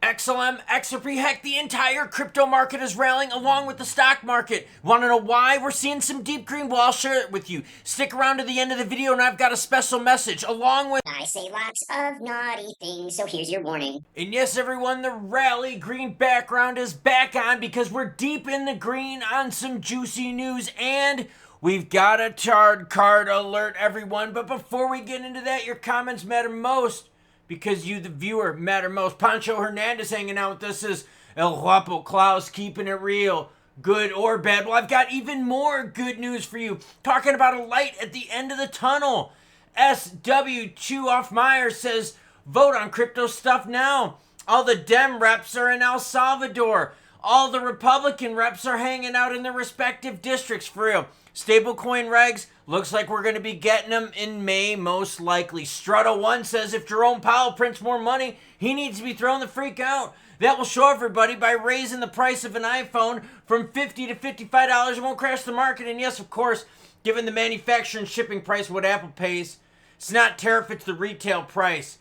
XLM, XRP, heck, the entire crypto market is rallying along with the stock market. Want to know why? We're seeing some deep green. Well, I'll share it with you. Stick around to the end of the video and I've got a special message along with... I say lots of naughty things, so here's your warning. And yes, everyone, the rally green background is back on because we're deep in the green on some juicy news and we've got a tard card alert, everyone. But before we get into that, your comments matter most. Because you, the viewer, matter most. Pancho Hernandez hanging out with us is El Guapo Klaus, keeping it real, good or bad. Well, I've got even more good news for you. Talking about a light at the end of the tunnel. SW Chew-Off Myers says, vote on crypto stuff now. All the Dem reps are in El Salvador. All the Republican reps are hanging out in their respective districts, for real. Stablecoin regs, looks like we're going to be getting them in May, most likely. Strutto1 says if Jerome Powell prints more money, he needs to be thrown the freak out. That will show everybody by raising the price of an iPhone from $50 to $55. It won't crash the market. And yes, of course, given the manufacturer and shipping price, what Apple pays, it's not tariff, it's the retail price.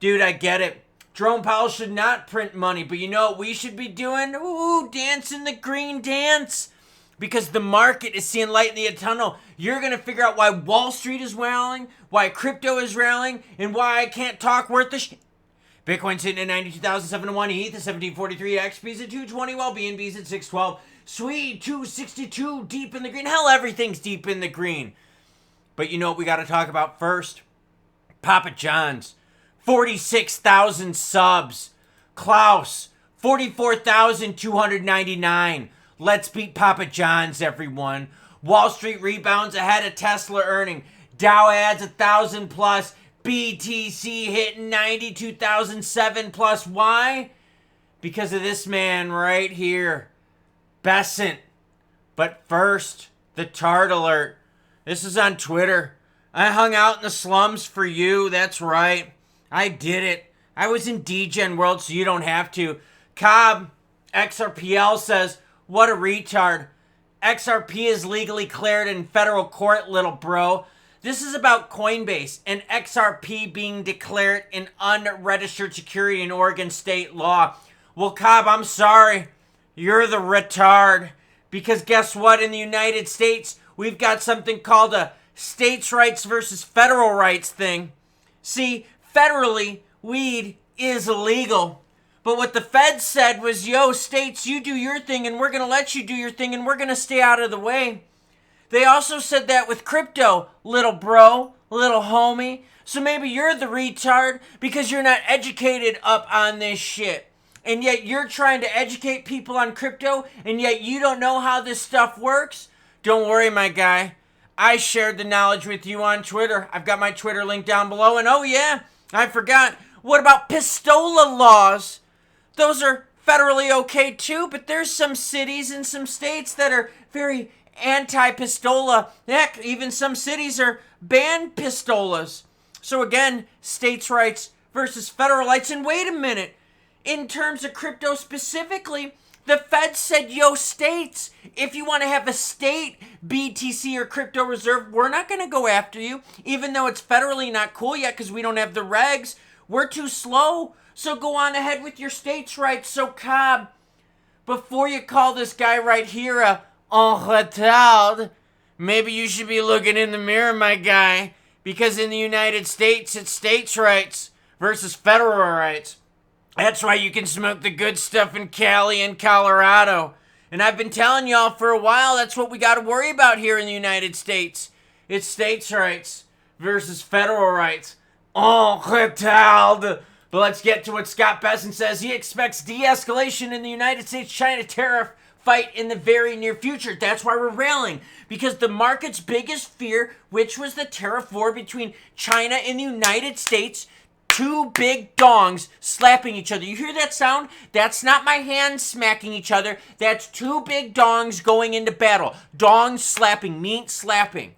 Dude, I get it. Jerome Powell should not print money, but you know what we should be doing? Ooh, dancing the green dance. Because the market is seeing light in the tunnel. You're going to figure out why Wall Street is rallying, why crypto is rallying, and why I can't talk worth the shit. Bitcoin sitting at 92,701, ETH at 1743, XP's at 220, while BNB's at 612. Sweet, 262, deep in the green. Hell, everything's deep in the green. But you know what we got to talk about first? Papa John's, 46,000 subs. Klaus, 44,299. Let's beat Papa John's, everyone. Wall Street rebounds ahead of Tesla earning. Dow adds 1,000 plus. BTC hitting 92,007 plus. Why? Because of this man right here. Besant. But first, the tard alert. This is on Twitter. I hung out in the slums for you. That's right. I did it. I was in DGen World, so you don't have to. Cobb, XRPL says, what a retard. XRP is legally cleared in federal court, little bro. This is about Coinbase and XRP being declared an unregistered security in Oregon state law. Well, Cobb, I'm sorry. You're the retard. Because guess what? In the United States, we've got something called a states' rights versus federal rights thing. See, federally, weed is illegal. But what the Fed said was, yo, states, you do your thing and we're going to let you do your thing and we're going to stay out of the way. They also said that with crypto, little bro, little homie. So maybe you're the retard because you're not educated up on this shit. And yet you're trying to educate people on crypto and yet you don't know how this stuff works? Don't worry, my guy. I shared the knowledge with you on Twitter. I've got my Twitter link down below. And oh yeah, I forgot. What about pistola laws? Those are federally okay too, but there's some cities and some states that are very anti-pistola. Heck, even some cities are banned pistolas. So again, states' rights versus federal rights. And wait a minute, in terms of crypto specifically, the Fed said, yo, states, if you want to have a state BTC or crypto reserve, we're not going to go after you, even though it's federally not cool yet because we don't have the regs. We're too slow. So go on ahead with your states' rights. So Cobb, before you call this guy right here a en retard, maybe you should be looking in the mirror, my guy. Because in the United States, it's states' rights versus federal rights. That's why you can smoke the good stuff in Cali and Colorado. And I've been telling y'all for a while, that's what we got to worry about here in the United States. It's states' rights versus federal rights. En retard. But let's get to what Scott Besant says. He expects de-escalation in the United States-China tariff fight in the very near future. That's why we're railing. Because the market's biggest fear, which was the tariff war between China and the United States, two big dongs slapping each other. You hear that sound? That's not my hands smacking each other. That's two big dongs going into battle. Dongs slapping, meat slapping.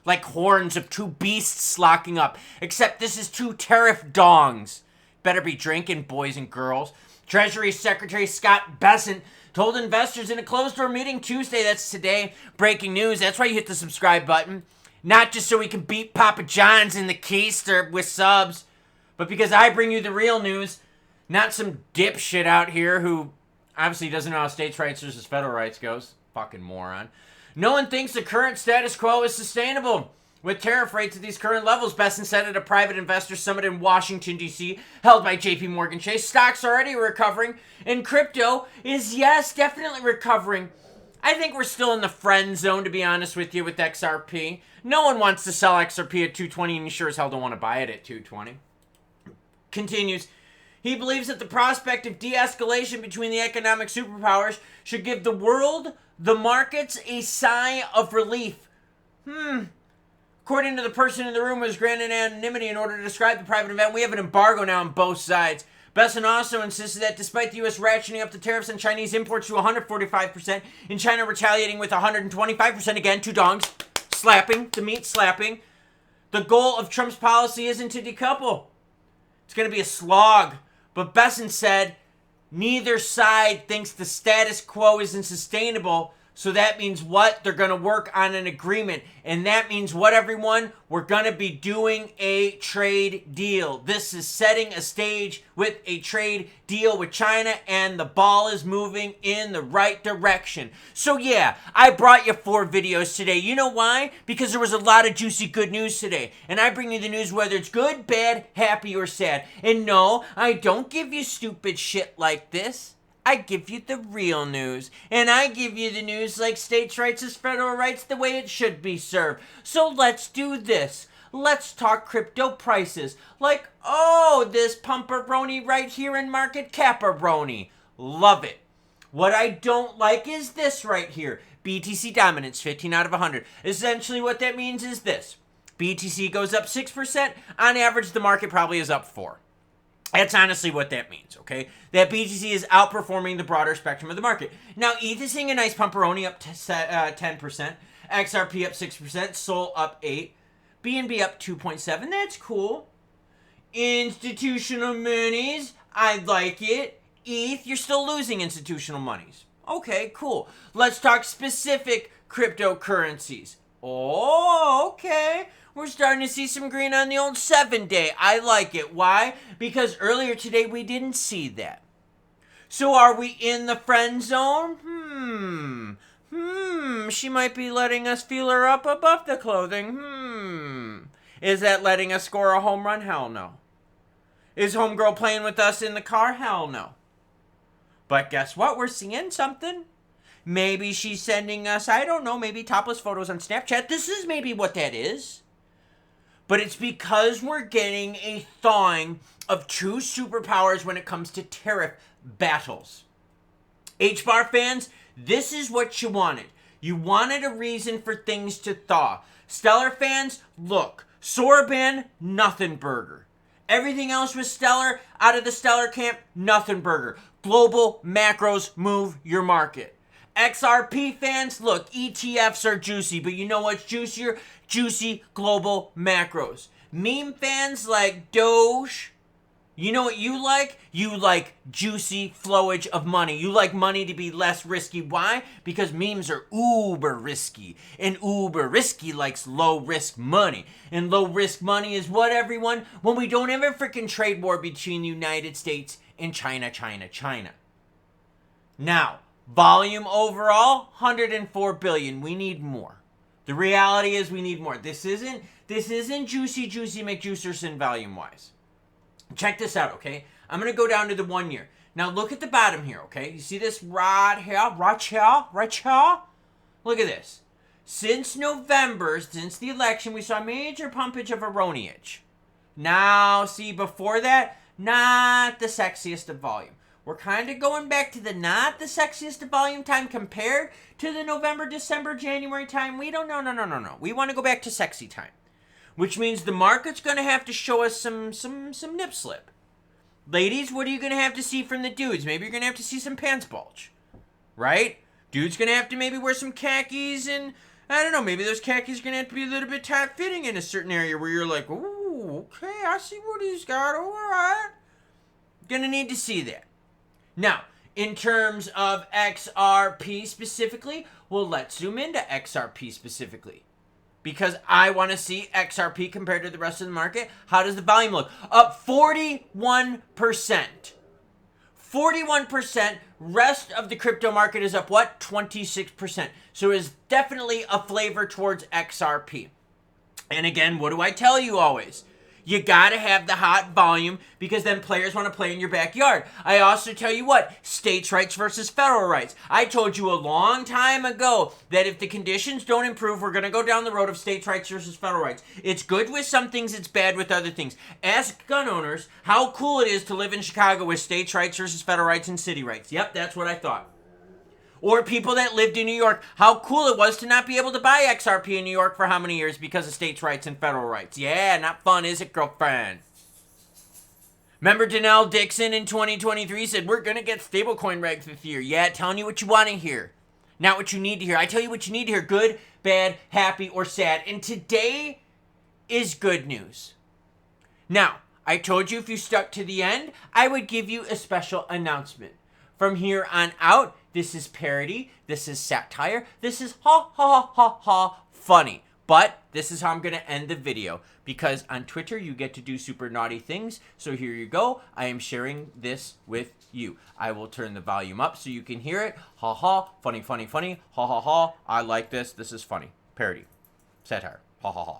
Like horns of two beasts locking up. Except this is two tariff dongs. Better be drinking, boys and girls. Treasury Secretary Scott Besant told investors in a closed-door meeting Tuesday, that's today, breaking news. That's why you hit the subscribe button. Not just so we can beat Papa John's in the keister with subs, but because I bring you the real news. Not some dipshit out here who obviously doesn't know how states' rights versus federal rights goes. Fucking moron. No one thinks the current status quo is sustainable. With tariff rates at these current levels, Besson said at a private investor summit in Washington, D.C., held by J.P. Morgan Chase, stocks are already recovering, and crypto is, yes, definitely recovering. I think we're still in the friend zone, to be honest with you, with XRP. No one wants to sell XRP at 220, and you sure as hell don't want to buy it at 220. Continues. He believes that the prospect of de-escalation between the economic superpowers should give the world, the markets, a sigh of relief. According to the person in the room who was granted anonymity in order to describe the private event, we have an embargo now on both sides. Besson also insisted that despite the U.S. ratcheting up the tariffs on Chinese imports to 145%, and China retaliating with 125%, again, two dongs, slapping, the meat slapping, the goal of Trump's policy isn't to decouple. It's going to be a slog. But Besson said neither side thinks the status quo isn't sustainable. So that means what? They're going to work on an agreement. And that means what, everyone? We're going to be doing a trade deal. This is setting a stage with a trade deal with China, and the ball is moving in the right direction. So yeah, I brought you 4 videos today. You know why? Because there was a lot of juicy good news today. And I bring you the news whether it's good, bad, happy, or sad. And no, I don't give you stupid shit like this. I give you the real news, and I give you the news like states' rights is federal rights, the way it should be served. So let's do this. Let's talk crypto prices. Like, oh, this pumperoni right here in Market Caparoni. Love it. What I don't like is this right here. BTC dominance, 15 out of 100. Essentially what that means is this. BTC goes up 6%. On average, the market probably is up 4%. That's honestly what that means, okay? That BTC is outperforming the broader spectrum of the market. Now, ETH is seeing a nice pumperoni up to 10%, XRP up 6%, SOL up 8%, BNB up 2.7%. That's cool. Institutional monies, I like it. ETH, you're still losing institutional monies. Okay, cool. Let's talk specific cryptocurrencies. Oh, okay. We're starting to see some green on the old 7-day. I like it. Why? Because earlier today we didn't see that. So are we in the friend zone? She might be letting us feel her up above the clothing. Is that letting us score a home run? Hell no. Is homegirl playing with us in the car? Hell no. But guess what? We're seeing something. Maybe she's sending us, I don't know, maybe topless photos on Snapchat. This is maybe what that is. But it's because we're getting a thawing of two superpowers when it comes to tariff battles. Hbar fans, this is what you wanted. You wanted a reason for things to thaw. Stellar fans, look, Sorban, nothing burger. Everything else was stellar. Out of the stellar camp, nothing burger. Global macros move your market. XRP fans, look, ETFs are juicy, but you know what's juicier? Juicy global macros. Meme fans like Doge, you know what you like? You like juicy flowage of money. You like money to be less risky. Why? Because memes are uber risky. And uber risky likes low risk money. And low risk money is what, everyone? When we don't have a freaking trade war between the United States and China. Now, volume overall, 104 billion. We need more. The reality is we need more. This isn't juicy McJuicerson volume-wise. Check this out, okay? I'm going to go down to the 1 year. Now, look at the bottom here, okay? You see this right here? Look at this. Since November, since the election, we saw major pumpage of Aroniage. Now, see, before that, not the sexiest of volume. We're kind of going back to the not the sexiest of volume time compared to the November, December, January time. We don't, no. We want to go back to sexy time. Which means the market's going to have to show us some nip slip. Ladies, what are you going to have to see from the dudes? Maybe you're going to have to see some pants bulge. Right? Dude's going to have to maybe wear some khakis and, I don't know, maybe those khakis are going to have to be a little bit tight fitting in a certain area where you're like, ooh, okay, I see what he's got, all right. Gonna need to see that. Now, in terms of XRP specifically, well, let's zoom into XRP specifically. Because I want to see XRP compared to the rest of the market. How does the volume look? Up 41%. 41%. Rest of the crypto market is up, what? 26%. So it is definitely a flavor towards XRP. And again, what do I tell you always? You gotta have the hot volume because then players want to play in your backyard. I also tell you what, states' rights versus federal rights. I told you a long time ago that if the conditions don't improve, we're gonna go down the road of states' rights versus federal rights. It's good with some things, it's bad with other things. Ask gun owners how cool it is to live in Chicago with states' rights versus federal rights and city rights. Yep, that's what I thought. Or people that lived in New York, how cool it was to not be able to buy XRP in New York for how many years because of states' rights and federal rights. Yeah, not fun, is it, girlfriend? Remember Danelle Dixon in 2023 said, we're going to get stablecoin regs this year. Yeah, telling you what you want to hear. Not what you need to hear. I tell you what you need to hear. Good, bad, happy, or sad. And today is good news. Now, I told you if you stuck to the end, I would give you a special announcement. From here on out, this is parody, this is satire, this is ha ha ha ha ha funny. But this is how I'm going to end the video because on Twitter you get to do super naughty things. So here you go. I am sharing this with you. I will turn the volume up so you can hear it. Ha ha, funny, funny, funny. Ha ha ha. I like this. This is funny. Parody. Satire. Ha ha ha.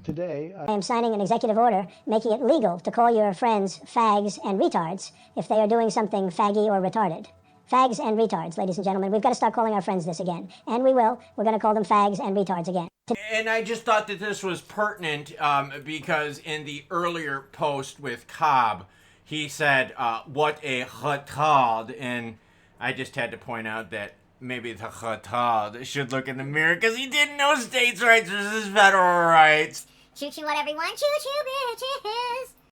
Today, I am signing an executive order making it legal to call your friends fags and retards if they are doing something faggy or retarded. Fags and retards, ladies and gentlemen. We've got to start calling our friends this again. And we will. We're going to call them fags and retards again. And I just thought that this was pertinent because in the earlier post with Cobb, he said, what a retard. And I just had to point out that maybe the retard should look in the mirror because he didn't know states' rights versus federal rights. Choo choo what everyone, choo choo bitches.